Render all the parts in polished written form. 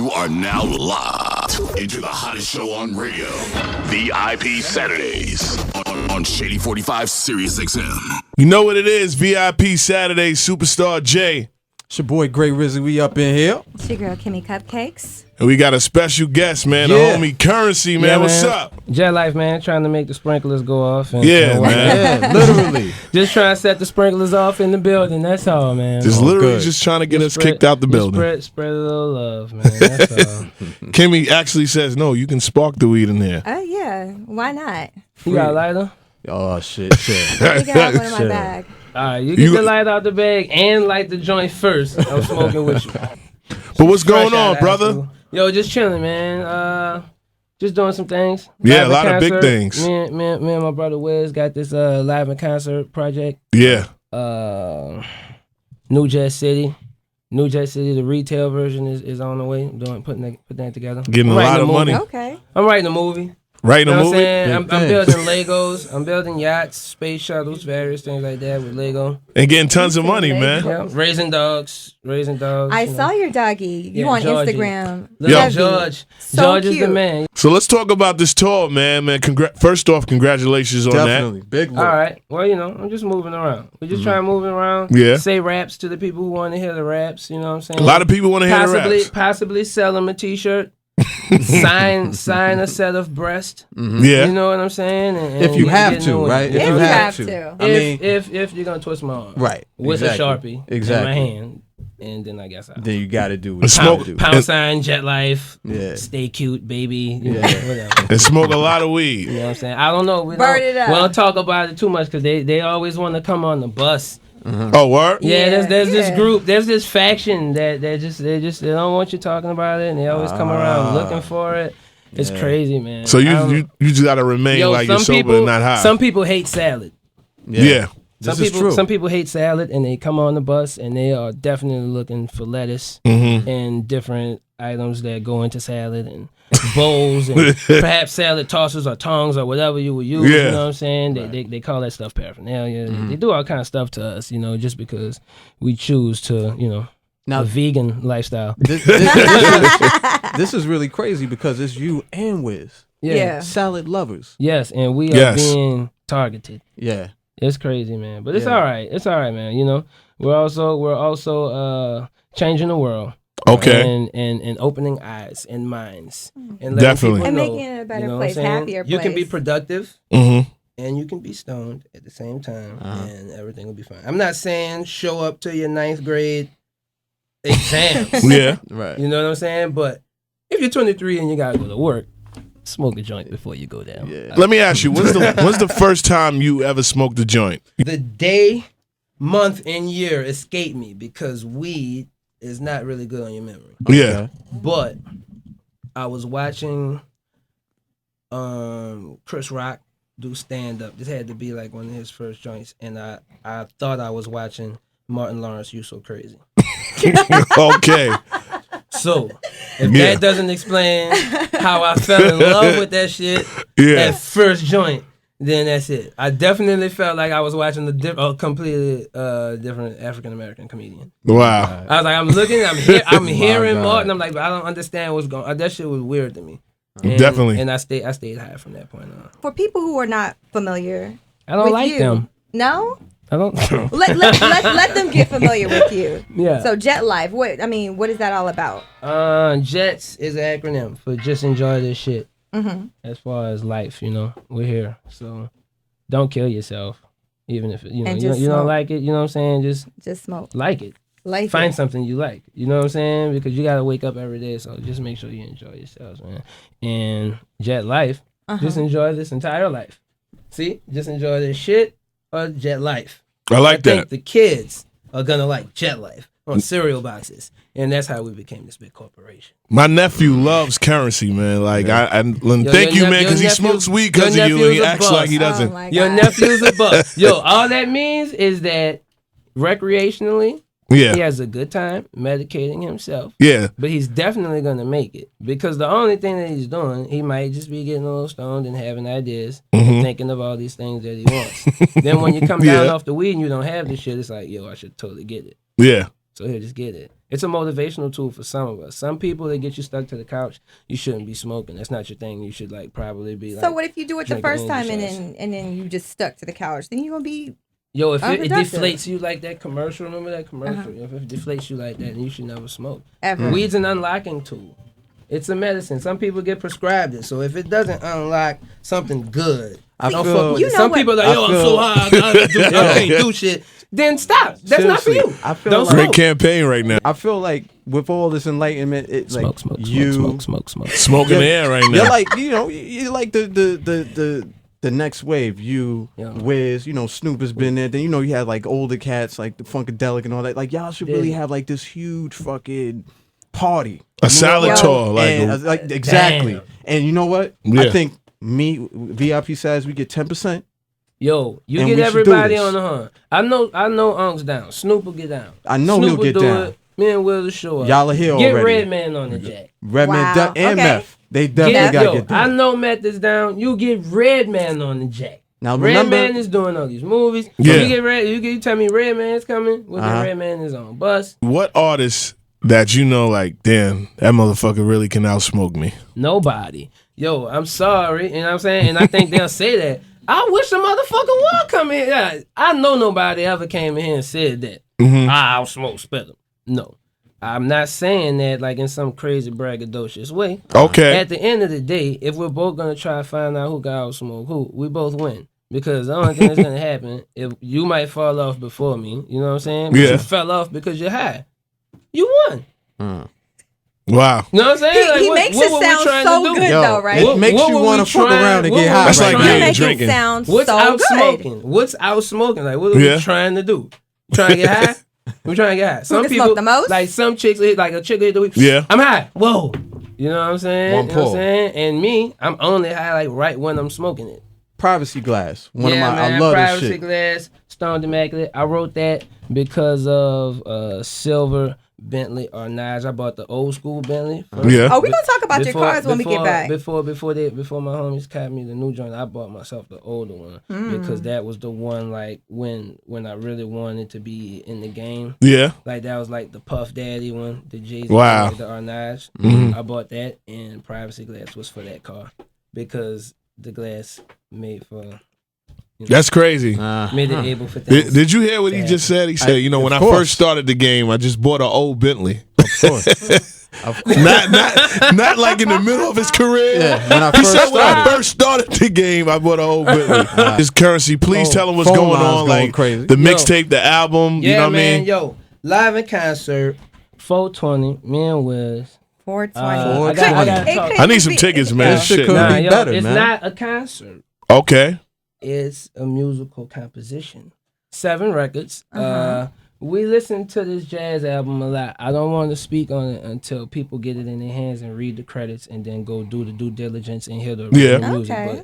You are now locked into the hottest show on radio, VIP Saturdays on Shady 45 SiriusXm. You know what it is, VIP Saturdays, Superstar J. It's your boy Great Rizzy. We up in here. It's your girl Kimmy Cupcakes. And we got a special guest, man. The homie Currency, man. Yeah, What's man. up? Jet Life, man. Trying to make the sprinklers go off. And, Yeah, man. Yeah, literally. Just trying to set the sprinklers off in the building. That's all, man. Just literally good. just trying to get us kicked out the building. Spread a little love, man. That's all. Kimmy actually says, no, you can spark the weed in here. Oh, yeah. Why not? You got a lighter? Oh, shit. I got one in my Shit. bag. All right, you get the light out the bag and light the joint first. I'm smoking with you. But what's going Fresh out on, of brother? high school. Yo, just chilling, man. Just doing some things. Yeah, Live a lot in of big concert. things. Me and my brother Wiz got this live in concert project. Yeah. New Jet City, the retail version is on the way. I'm putting that together. Getting a I'm lot writing of money. Okay. I'm writing a movie. Writing You a know what I'm movie? saying? I'm Big building things. Legos. I'm building yachts, space shuttles, various things like that with Lego. And getting tons of money, man. Yeah, raising dogs. I saw your doggy. You Yeah, on Georgie. Instagram. Little Heavy. George. So George is the cute. man. So let's talk about this tour, man. First off, congratulations on Definitely. Big All work. right. Well, I'm just moving around. We're just trying to move around. Yeah. Say raps to the people who want to hear the raps. You know what I'm saying? that. A lot of people want to hear the raps. Possibly sell them a T-shirt. sign a set of breast. Yeah. You know what I'm saying? And If you get have new to, ones. right? If you have to. I mean, if you're gonna twist my arm, right. with exactly. a Sharpie Exactly. in my hand, and then I guess Then you got to do what And you smoke- gotta do. pound sign, Jet Life, Yeah. stay cute, baby, Yeah. whatever. And smoke a lot of weed. You know what I'm saying? I don't know. Burn it up. We don't talk about it too much because they always want to come on the bus. Oh, word? Yeah, there's this Yeah. group, there's this faction that they don't want you talking about it, and they always come around looking for it. It's crazy, man. So I don't- you just got to remain like you're some sober people, and not high. Some people hate salad. yeah. This is true. Some people hate salad, and they come on the bus, and they are definitely looking for lettuce Mm-hmm. and different items that go into salad and bowls and perhaps salad tossers or tongs or whatever you would use. Yeah. You know what I'm saying? They call that stuff paraphernalia. They do all kind of stuff to us, just because we choose to, Now- a vegan lifestyle. This is really crazy because it's you and Wiz. Yeah. Salad lovers. Yes, and we are Yes. being targeted. Yeah. It's crazy, man. But it's Yeah. all right. It's all right, man. We're also changing the world. Okay. And opening eyes and minds. And letting Definitely. people And know, making it a better you know place, what I'm saying? happier You can be place. productive Mm-hmm. and you can be stoned at the same time, and everything will be fine. I'm not saying show up to your 9th grade exams. Yeah. Right. You know what I'm saying? But if you're 23 and you gotta go to work, smoke a joint before you go down. Yeah. Let me ask you, when's the first time you ever smoked a joint? The day, month, and year escape me because weed is not really good on your memory. Yeah. But I was watching Chris Rock do stand up. This had to be like one of his first joints, and I thought I was watching Martin Lawrence. You So Crazy. Okay. So if Yeah. that doesn't explain how I fell in love with that shit Yeah. at first joint, then that's it. I definitely felt like I was watching a completely different African American comedian. Wow. I was like, I'm hearing God. Martin. I'm like, but I don't understand what's going on. That shit was weird to me. And, Definitely. And I stayed high from that point on. For people who are not familiar, I don't with like you, them. No? I don't. Let them get familiar with you. Yeah. So Jet Life, what is that all about? JETS is an acronym for Just Enjoy This Shit. Mm-hmm. As far as life, we're here. So don't kill yourself, even if And you just don't smoke. like it. You know what I'm saying? Just Smoke. like it. Like Find it. something you like. You know what I'm saying? Because you gotta wake up every day. So just make sure you enjoy yourselves, man. And Jet Life, just enjoy this entire life. See, just enjoy this shit or Jet Life. I like think that. the kids are gonna like Jet Life on cereal boxes, and that's how we became this big corporation. My nephew loves Currency, man. Like thank you, your man, because he nephew- smokes weed your because of you, and he nephew's a acts boss. like he doesn't. Oh my Your God. nephew's a buck. Yo, all that means is that recreationally, he Yeah, has a good time medicating himself. yeah, But he's definitely going to make it because the only thing that he's doing, he might just be getting a little stoned and having ideas and thinking of all these things that he wants. Then when you come down Yeah. off the weed and you don't have this shit, it's like, yo, I should totally get it. yeah. So here, just get it. It's a motivational tool for some of us. Some people, they get you stuck to the couch. You shouldn't be smoking. That's not your thing. You should like probably be like. So what if you do it the drinking first time energy and then you just stuck to the couch? Then you're gonna be Yo, if it unproductive. deflates you like that commercial, remember that commercial? If it deflates you like that, then you should never smoke. Ever. Weed's an unlocking tool. It's a medicine. Some people get prescribed it. So if it doesn't unlock something good, I don't feel- fuck with You it. know Some what- people are like, yo, I'm so high, I can't do shit. Then stop. That's not for Seriously, you. I feel Don't like- Great smoke. campaign right now. I feel like with all this enlightenment, it's like Smoke. Smoking the air right You're now. like, you're like the next wave. You, Yeah. Wiz, Snoop has been there. Then you had like older cats like the Funkadelic and all that. Like y'all should really have like this huge fucking party. A salad Yo. tour. And, exactly. Damn. And you know what? Yeah. I think VIP says we get 10%. Yo, you And get we should do everybody this. on the hunt. I know Unk's down. Snoop will get down. I know Snoop he'll will get do down. It. Me and Will will show up. Y'all are here Get already. Redman on the jack. Redman Wow. and Okay. Meth. They definitely Get, gotta yo, get I that. know Meth is down. You get Redman on the jack. Now remember, Redman is doing all these movies. Yeah. You tell me Redman's coming. Well, then Redman is on bus. What artist that like, damn, that motherfucker really can outsmoke me? Nobody. Yo, I'm sorry. You know what I'm saying? And I think they'll say that. I wish a motherfucker would come in. Yeah, I know nobody ever came in here and said that. I'll smoke Spittle. No. I'm not saying that like in some crazy braggadocious way. Okay. At the end of the day, if we're both gonna try to find out who got outsmoke who, we both win. Because the only thing that's gonna happen, if you might fall off before me, you know what I'm saying? But Yeah. you fell off because you're high. You won. Wow. You know what I'm saying? He Like, makes what it were we sound trying so to do? good Yo, though, right? it makes What you were want to we fuck trying- around and what get were high. we That's like right You getting now. make drinking. it sound What's so out good. smoking? What's out smoking? Like, what are Yeah. we trying to do? Trying to get high? We trying to get high. Some can people, smoke the most? like some chicks, like a chick, Yeah. I'm high. Whoa. You know what I'm saying? One You know what I'm pull. saying? And me, I'm only high like right when I'm smoking it. Privacy Glass. One yeah, of my, man, I love this Privacy shit. Glass, Stoned Immaculate. I wrote that because of silver Bentley or Nige. I bought the old school Bentley. Yeah. Oh, we're gonna talk about your cars when we get back. Before my homies caught me the new joint, I bought myself the older one because that was the one like when I really wanted to be in the game. Yeah. Like that was like the Puff Daddy one, the Jay-Z Wow. one, like the Arnage. I bought that, and Privacy Glass was for that car because the glass made for That's crazy. made it able for things. Did you hear what he just said? He said, when I of course. first started the game, I just bought an old Bentley. Of course. Of course. Not like in the middle of his career. Yeah, when I He first said when I started. first started the game, I bought an old Bentley. His Currency, please Phone- tell him what's phone going lines on. going Like crazy. the mixtape, the album. Yeah, you know what man. I mean? Yo, live in concert, 420. Me and Wiz. 420. I gotta gotta It talk. couldn't I need some be- tickets, man. This shit Shit, could man. be better, it's man. not a concert. Okay. It's a musical composition. 7 records. We listen to this jazz album a lot. I don't want to speak on it until people get it in their hands and read the credits and then go do the due diligence and hear the Yeah. original music. Okay.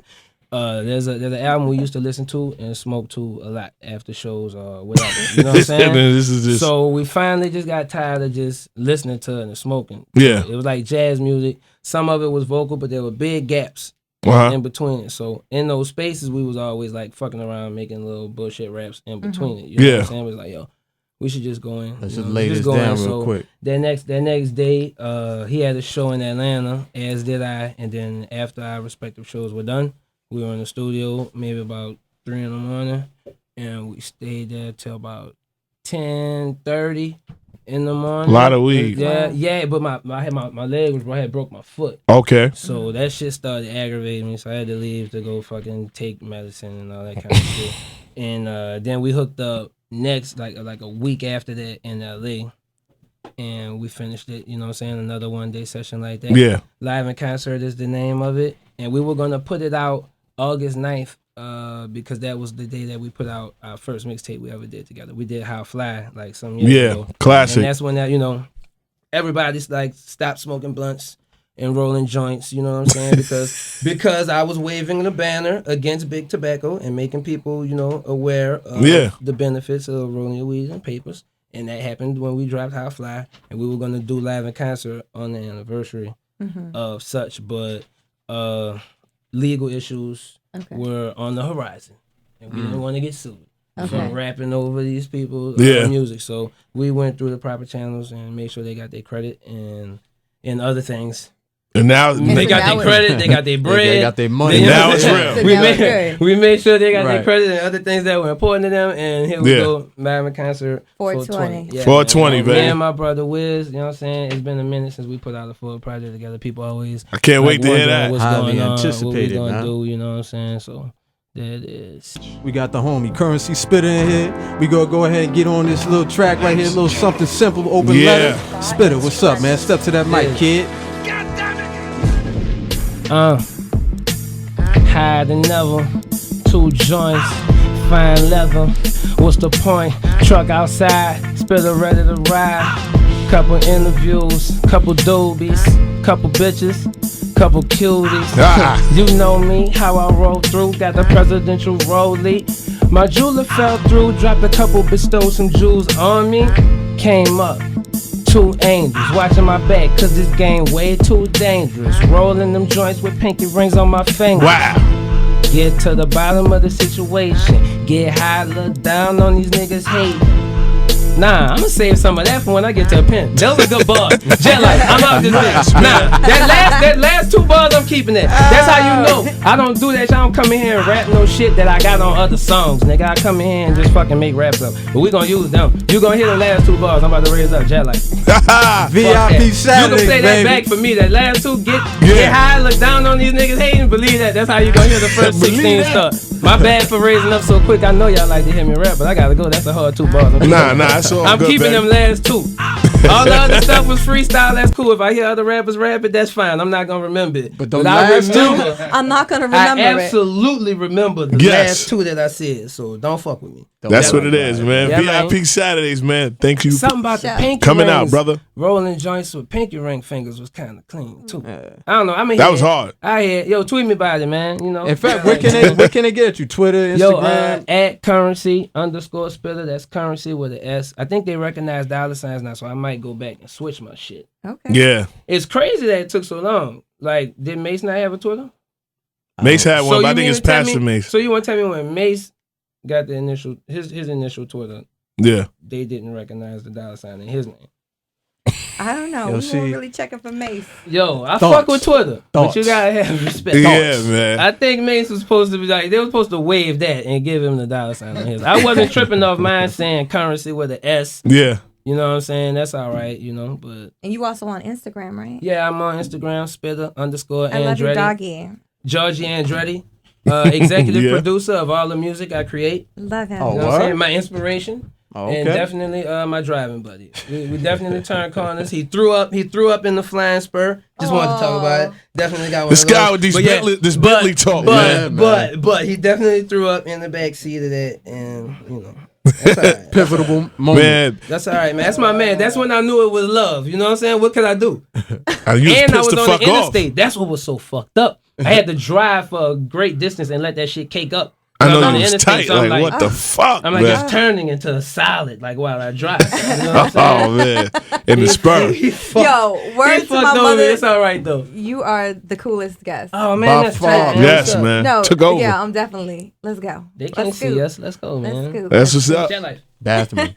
But there's an album we used to listen to and smoke to a lot after shows or whatever. You know what I'm saying? This is just So we finally just got tired of just listening to it and smoking. Yeah. It was like jazz music. Some of it was vocal, but there were big gaps in between it. So in those spaces, we was always like fucking around, making little bullshit raps in between it. You know what I'm saying? It was like, yo, we should just go in. Let's you just know, lay this go in. down real So quick. That next day, he had a show in Atlanta, as did I. And then after our respective shows were done, we were in the studio maybe about 3 in the morning, and we stayed there till about 10:30 in the morning. A lot of weed. Yeah, but my leg was, I had broke my foot. Okay. So that shit started aggravating me, so I had to leave to go fucking take medicine and all that kind of shit. And then we hooked up next, like a week after that in LA. And we finished it, you know what I'm saying? Another one-day session like that. Yeah. Live in Concert is the name of it. And we were going to put it out August 9th because that was the day that we put out our first mixtape we ever did together. We did How Fly like some years ago. Classic. And that's when that, everybody's like stopped smoking blunts and rolling joints, you know what I'm saying? Because I was waving the banner against big tobacco and making people, aware of the benefits of rolling your weed and papers. And that happened when we dropped How Fly, and we were gonna do Live in Concert on the anniversary of such, but legal issues were on the horizon, and we didn't want to get sued. from rapping over these people's music. So we went through the proper channels and made sure they got their credit and other things. And now they got their credit, they got their bread, they got their money. Now it's real. We made sure they got their credit and other things that were important to them. And here we go, Miami concert 420. 420, baby. Me and my brother Wiz, you know what I'm saying? It's been a minute since we put out a full project together. People always I can't wait to hear that. What's Highly going on, anticipated, what we man. gonna do, you know what I'm saying? So there it is. We got the homie Currency Spitter in here. We gonna go ahead and get on this little track right here, a little something simple, open letter. Spitter, what's up, man? Step to that mic, kid. Higher than never, 2 joints, fine leather. What's the point? Truck outside, Spitter ready to ride. Couple interviews, couple doobies, couple bitches, couple cuties. You know me, how I roll through, got the presidential rollie. My jeweler fell through, dropped a couple, bestowed some jewels on me. Came up, 2 angels, watching my back, cause this game way too dangerous. Rolling them joints with pinky rings on my fingers. Wow. Get to the bottom of the situation. Get high, look down on these niggas hating. Nah, I'ma save some of that for when I get to a pen. Those are good bars. Jet life, I'm out this bitch. Nah, that last 2 bars, I'm keeping it. That's how you know. I don't do that shit. I don't come in here and rap no shit that I got on other songs, nigga. I come in here and just fucking make raps up. But we gonna use them. You gonna hear the last 2 bars. I'm about to raise up Jet life. VIP Saturday, you can say that back for me. That last 2, get high, look down on these niggas hating. Believe that. That's how you gonna hear the first 16 start. My bad for raising up so quick. I know y'all like to hear me rap, but I gotta go. That's a hard 2 bars. I'm good, keeping baby. them last 2. All the other stuff was freestyle. That's cool. If I hear other rappers rap it, that's fine. I'm not gonna remember it. But I remember. I'm not gonna remember it. I absolutely remember the last 2 that I said. So don't fuck with me. That's what it is, man. Yeah, VIP Saturdays, man. Thank you. Something about the pinky coming rings, out, brother. Rolling joints with pinky ring fingers was kind of clean too. I don't know. I mean, that was hard. I had tweet me about it, man. You know. In fact, where can they get at you? Twitter, Instagram. At Currency_Spitter. That's Currency with an S. I think they recognize $signs now, so I might go back and switch my shit. Okay. Yeah. It's crazy that it took so long. Like, did Mace not have a Twitter? Mace had one, but I think it's Pastor Mace. So you want to tell me when Mace got the initial his initial Twitter? Yeah. They didn't recognize the $sign in his name. I don't know. We weren't really checking for Mace. I fuck with Twitter, but you gotta have respect. Yeah, man. I think Mace was supposed to be like, they were supposed to waive that and give him the $sign on his. I wasn't tripping off mine saying Currency with an S. Yeah. You know what I'm saying? That's all right, you know, but. And you also on Instagram, right? Yeah, I'm on Instagram, Spitter_Andretti. I love you, doggy. Georgie Andretti, executive producer of all the music I create. Love him. You know what I'm saying? My inspiration. Okay. And definitely my driving buddy. We definitely turned corners. He threw up in the flying spur. Just wanted to talk about it. Definitely got one this of those. guy with these Bentley talk, man. But he definitely threw up in the back seat of that, and you know. That's all right. Pivotal moment. Man. That's all right, man. That's my man. That's when I knew it was love. You know what I'm saying? What could I do? And I was on the interstate. That's what was so fucked up. I had to drive for a great distance and let that shit cake up. I know you was tight. So like, what the fuck, I'm like, man? it's turning into a solid, like, while I drive. You know what I'm saying? Oh, man. In the spur. Yo, words to my mother. It's all right, though. You are the coolest guest. Oh, man. That's tight. Yes, man. No, took over. Yeah, I'm definitely. Let's go. They can't see us. Let's go, man. Let's That's what's up. Bathroom.